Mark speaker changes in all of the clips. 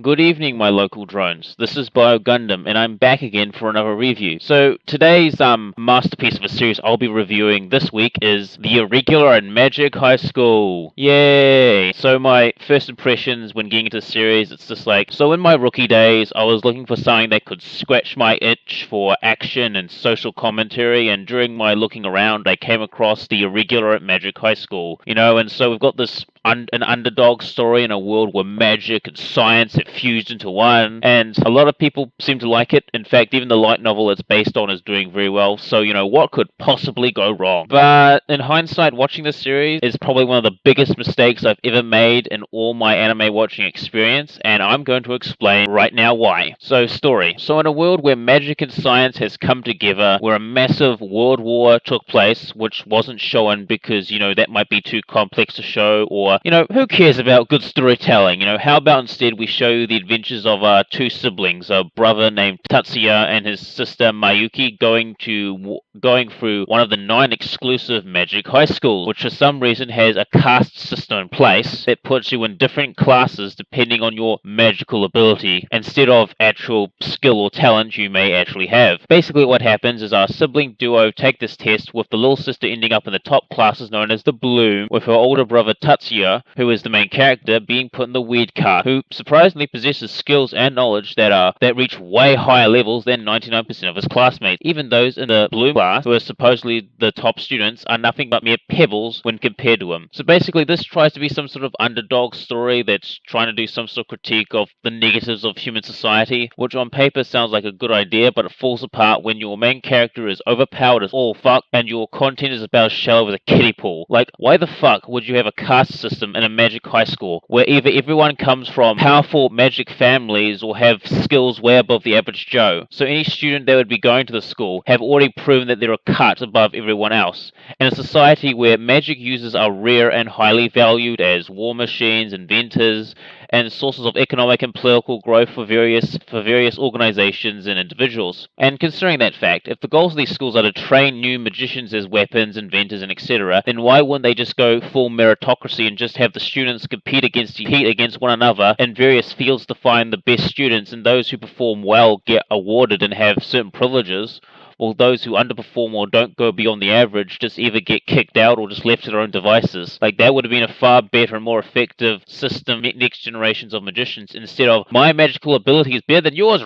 Speaker 1: Good evening, my local drones. This is Bio Gundam, and I'm back again for another review. So today's masterpiece of a series I'll be reviewing this week is The Irregular and Magic High School. Yay! So my first impressions when getting into the series, it's just like, so in my rookie days, I was looking for something that could scratch my itch for action and social commentary, and during my looking around, I came across The Irregular at Magic High School. And so we've got this an underdog story in a world where magic and science have fused into one, and a lot of people seem to like it. In fact, even the light novel it's based on is doing very well, so what could possibly go wrong? But in hindsight, watching this series is probably one of the biggest mistakes I've ever made in all my anime watching experience, and I'm going to explain right now why. So, story. So in a world where magic and science has come together, where a massive world war took place, which wasn't shown because, that might be too complex to show, or who cares about good storytelling? How about instead we show the adventures of two siblings, a brother named Tatsuya and his sister Mayuki going through one of the 9 exclusive magic high schools, which for some reason has a caste system in place that puts you in different classes depending on your magical ability, instead of actual skill or talent you may actually have. Basically what happens is our sibling duo take this test, with the little sister ending up in the top classes known as the Bloom, with her older brother Tatsuya, who is the main character, being put in the weird cast, who surprisingly possesses skills and knowledge that reach way higher levels than 99% of his classmates. Even those in the Bloom class, who are supposedly the top students, are nothing but mere pebbles when compared to him. So basically this tries to be some sort of underdog story that's trying to do some sort of critique of the negatives of human society, which on paper sounds like a good idea, but it falls apart when your main character is overpowered as all fuck and your content is about as shallow as a kiddie pool. Like, why the fuck would you have a caste system in a magic high school where either everyone comes from powerful magic families or have skills way above the average Joe? So any student that would be going to the school have already proven that they're a cut above everyone else. In a society where magic users are rare and highly valued as war machines, inventors, and sources of economic and political growth for various organizations and individuals. And considering that fact, if the goals of these schools are to train new magicians as weapons, inventors, and etc., then why wouldn't they just go full meritocracy and just have the students compete against one another in various fields to find the best students, and those who perform well get awarded and have certain privileges, while those who underperform or don't go beyond the average just either get kicked out or just left to their own devices? Like, that would have been a far better and more effective system next generations of magicians, instead of my magical ability is better than yours,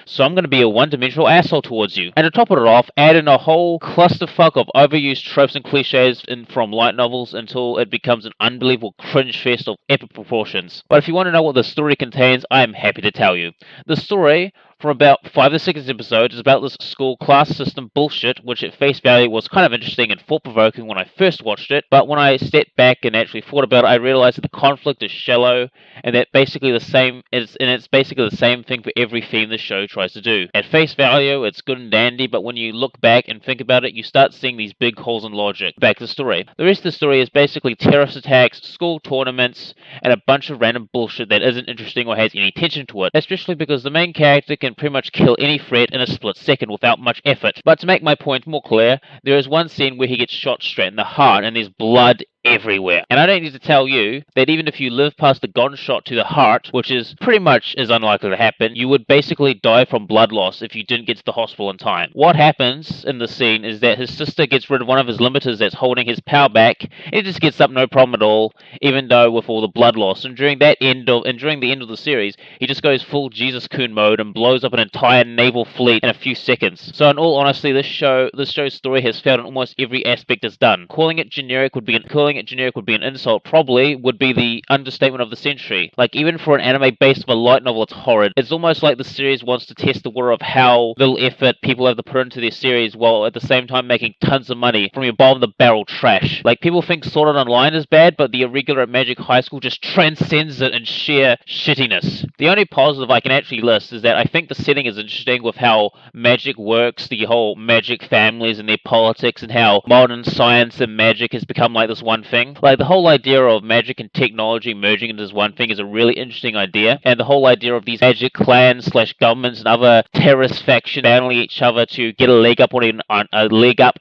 Speaker 1: so I'm going to be a one-dimensional asshole towards you. And to top it off, add in a whole clusterfuck of overused tropes and cliches from light novels until it becomes an unbelievable cringe fest of epic proportions. But if you want to know what the story contains, I am happy to tell you. The story, from about 5 to 6 episodes, is about this school class system bullshit, which at face value was kind of interesting and thought-provoking when I first watched it, but when I stepped back and actually thought about it, I realized that the conflict is shallow, and that it's basically the same thing for every theme the show tries to do. At face value, it's good and dandy, but when you look back and think about it, you start seeing these big holes in logic. Back to the story. The rest of the story is basically terrorist attacks, school tournaments, and a bunch of random bullshit that isn't interesting or has any tension to it, especially because the main character can pretty much kill any threat in a split second without much effort. But to make my point more clear, there is one scene where he gets shot straight in the heart and there's blood everywhere. And I don't need to tell you that even if you live past a gunshot to the heart, which is pretty much is unlikely to happen, you would basically die from blood loss if you didn't get to the hospital in time. What happens in the scene is that his sister gets rid of one of his limiters that's holding his power back, and it just gets up no problem at all, even though with all the blood loss. And during the end of the series, he just goes full Jesus Kun mode and blows up an entire naval fleet in a few seconds. So in all honesty, this show's story has failed in almost every aspect it's done. Calling it generic would be an insult, probably would be the understatement of the century. Like, even for an anime based on a light novel, it's horrid. It's almost like the series wants to test the water of how little effort people have to put into their series, while at the same time making tons of money from your bottom-of-the-barrel trash. Like, people think Sword Art Online is bad, but The Irregular at Magic High School just transcends it in sheer shittiness. The only positive I can actually list is that I think the setting is interesting with how magic works, the whole magic families and their politics, and how modern science and magic has become like this one one thing. Like, the whole idea of magic and technology merging into this one thing is a really interesting idea, and the whole idea of these magic clans / governments and other terrorist factions battling each other to get a leg up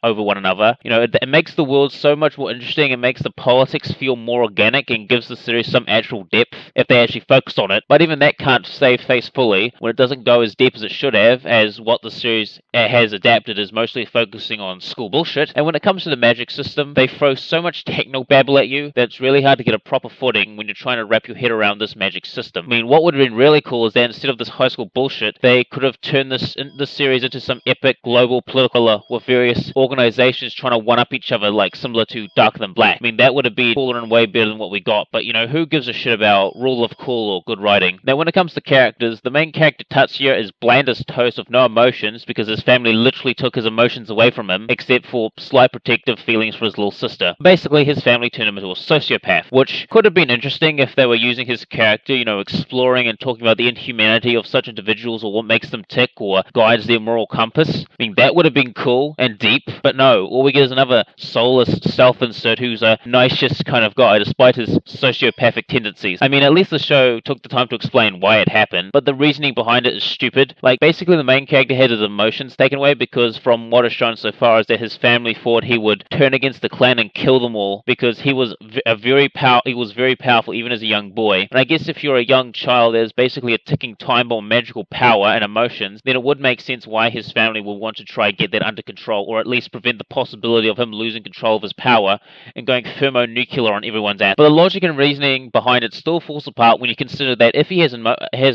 Speaker 1: over one another. You know, it makes the world so much more interesting. It makes the politics feel more organic and gives the series some actual depth if they actually focus on it. But even that can't save face fully when it doesn't go as deep as it should have, as what the series has adapted is mostly focusing on school bullshit. And when it comes to the magic system, they throw so much techno-babble at you that it's really hard to get a proper footing when you're trying to wrap your head around this magic system. I mean, what would have been really cool is that instead of this high school bullshit, they could have turned this series into some epic global political with various organizations trying to one-up each other, like similar to Darker Than Black. I mean, that would have been cooler and way better than what we got, but you know, who gives a shit about rule of cool or good writing? Now, when it comes to characters, the main character Tatsuya is bland as toast with no emotions because his family literally took his emotions away from him, except for slight protective feelings for his little sister. Basically, his family turned him into a sociopath, which could have been interesting if they were using his character, you know, exploring and talking about the inhumanity of such individuals or what makes them tick or guides their moral compass. I mean, that would have been cool and deep, but no, all we get is another soulless self-insert who's a nicest kind of guy despite his sociopathic tendencies. I mean, at least the show took the time to explain why it happened, but the reasoning behind it is stupid. Like, basically the main character had his emotions taken away because from what is shown so far is that his family thought he would turn against the clan and kill them all because he was very powerful even as a young boy. And I guess if you're a young child, there's basically a ticking time bomb of magical power and emotions, then it would make sense why his family would want to try and get that under control, or at least prevent the possibility of him losing control of his power and going thermonuclear on everyone's ass. But the logic and reasoning behind it still falls apart when you consider that if he has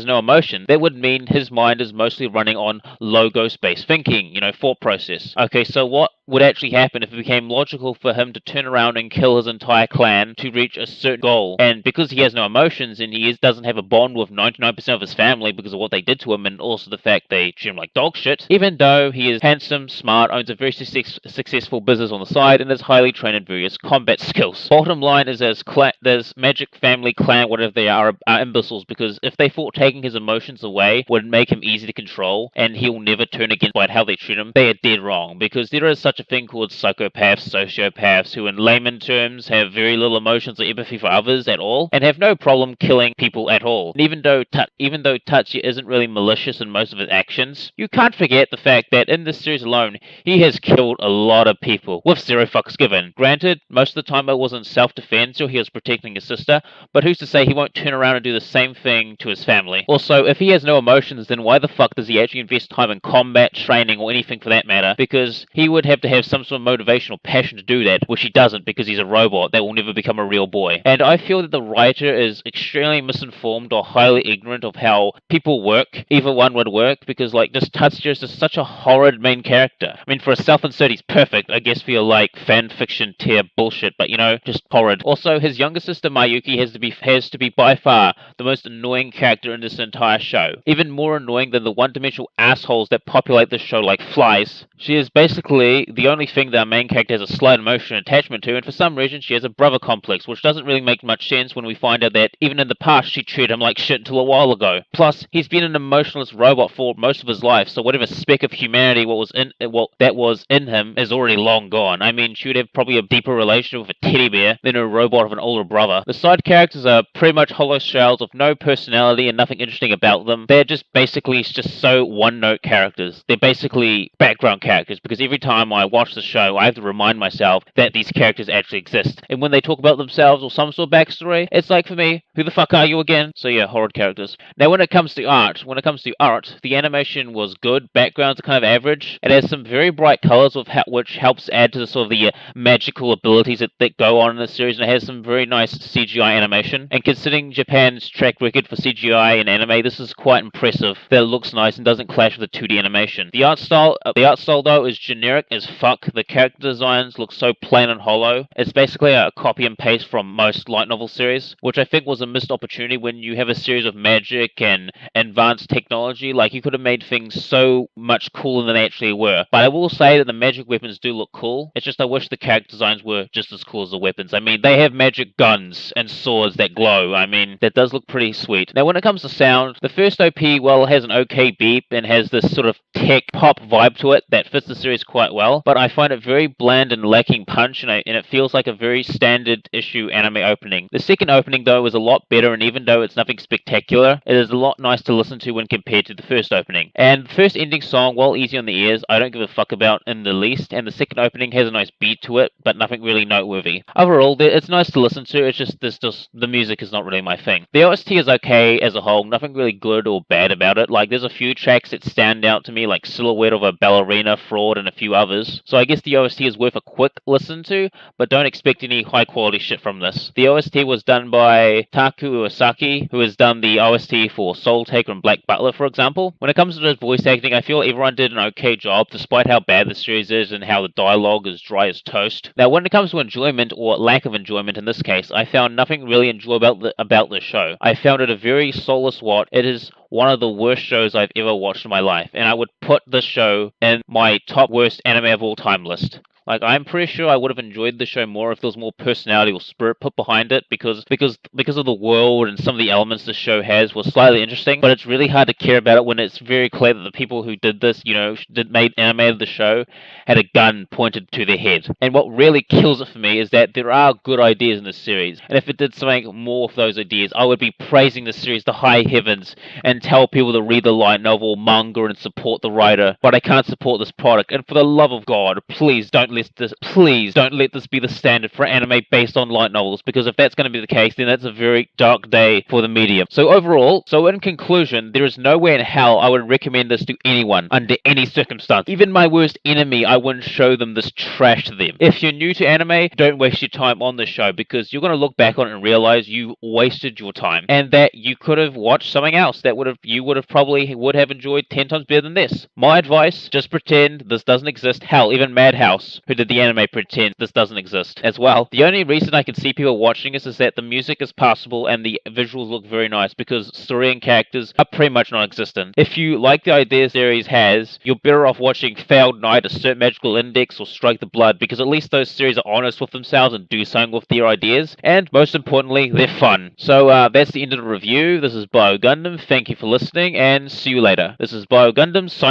Speaker 1: no emotion, that would mean his mind is mostly running on logos-based thinking, you know, thought process. Okay, so what would actually happen if it became logical for him to turn around and kill his entire clan to reach a certain goal? And because he has no emotions and he doesn't have a bond with 99% of his family because of what they did to him and also the fact they treat him like dog shit, even though he is handsome, smart, owns a very successful business on the side, and is highly trained in various combat skills. Bottom line is this magic family clan, whatever they are imbeciles, because if they thought taking his emotions away would make him easy to control and he'll never turn against by how they treat him, they are dead wrong, because there is such a thing called psychopaths, sociopaths, who in layman terms have very little emotions or empathy for others at all, and have no problem killing people at all. And even though Tatsuya isn't really malicious in most of his actions, you can't forget the fact that in this series alone, he has killed a lot of people, with zero fucks given. Granted, most of the time it wasn't self-defense or he was protecting his sister, but who's to say he won't turn around and do the same thing to his family? Also, if he has no emotions, then why the fuck does he actually invest time in combat, training, or anything for that matter? Because he would have to have some sort of motivational passion to do that, which he doesn't because he's a robot that will never become a real boy. And I feel that the writer is extremely misinformed or highly ignorant of how people work. Either one would work, because like this Tatsuya is just such a horrid main character. I mean, for a self-insert he's perfect, I guess, for your like fan fiction tier bullshit, but you know, just horrid. Also, his younger sister Mayuki has to be by far the most annoying character in this entire show. Even more annoying than the one-dimensional assholes that populate this show like flies. She is basically the only thing that our main character has a slight emotional attachment to, and for some reason she has a brother complex, which doesn't really make much sense when we find out that even in the past she treated him like shit until a while ago. Plus, he's been an emotionless robot for most of his life, so whatever speck of humanity that was in him is already long gone. I mean, she would have probably a deeper relationship with a teddy bear than a robot of an older brother. The side characters are pretty much hollow shells with no personality and nothing interesting about them. They're just basically so one-note characters. They're basically background characters, because every time I watch the show, I have to remind myself that these characters actually exist. And when they talk about themselves or some sort of backstory, it's like, for me, who the fuck are you again? So yeah, horrid characters. Now, when it comes to art, the animation was good, backgrounds are kind of average. It has some very bright colors which helps add to the sort of the magical abilities that go on in the series, and it has some very nice CGI animation. And considering Japan's track record for CGI and anime, this is quite impressive that it looks nice and doesn't clash with the 2D animation. The art style though is generic as fuck. The character designs look so plain and hollow. It's basically a copy and paste from most light novel series, which I think was a missed opportunity when you have a series of magic and advanced technology. Like, you could have made things so much cooler than they actually were. But I will say that the magic weapons do look cool. It's just I wish the character designs were just as cool as the weapons. I mean, they have magic guns and swords that glow. I mean, that does look pretty sweet. Now, when it comes to sound, the first OP, well, has an okay beep and has this sort of tech pop vibe to it that fits the series quite well, but I find it very bland and lacking punch, and it feels like like a very standard issue anime opening. The second opening, though, is a lot better, and even though it's nothing spectacular, it is a lot nice to listen to when compared to the first opening. And the first ending song, while easy on the ears, I don't give a fuck about in the least, and the second opening has a nice beat to it, but nothing really noteworthy. Overall, it's nice to listen to, it's just the music is not really my thing. The OST is okay as a whole, nothing really good or bad about it. Like, there's a few tracks that stand out to me, like Silhouette of a Ballerina, Fraud, and a few others. So I guess the OST is worth a quick listen to, but don't expect any high quality shit from this. The OST was done by Taku Iwasaki, who has done the OST for Soul Taker and Black Butler, for example. When it comes to his voice acting, I feel everyone did an okay job, despite how bad the series is and how the dialogue is dry as toast. Now, when it comes to enjoyment, or lack of enjoyment in this case, I found nothing really enjoyable about this show. I found it a very soulless watch. It is one of the worst shows I've ever watched in my life, and I would put this show in my top worst anime of all time list. Like, I'm pretty sure I would have enjoyed the show more if there was more personality or spirit put behind it, because of the world and some of the elements the show has was slightly interesting, but it's really hard to care about it when it's very clear that the people who did this, animated the show, had a gun pointed to their head. And what really kills it for me is that there are good ideas in this series, and if it did something more of those ideas, I would be praising the series to high heavens and tell people to read the light novel, manga, and support the writer, but I can't support this product, and for the love of God, please don't let this be the standard for anime based on light novels, because if that's going to be the case, then that's a very dark day for the medium. So overall, in conclusion, there is no way in hell I would recommend this to anyone under any circumstance. Even my worst enemy, I wouldn't show them this trash to them. If you're new to anime, don't waste your time on this show, because you're going to look back on it and realize you wasted your time, and that you could have watched something else that you would have enjoyed 10 times better than this. My advice, just pretend this doesn't exist. Hell, even Madhouse, who did the anime, pretend this doesn't exist as well. The only reason I can see people watching this is that the music is passable and the visuals look very nice, because story and characters are pretty much non-existent. If you like the idea the series has, you're better off watching Failed Knight, Assert Magical Index, or Strike the Blood, because at least those series are honest with themselves and do something with their ideas, and most importantly, they're fun. So that's the end of the review. This is Bio Gundam. Thank you for listening, and see you later. This is Bio Gundam signing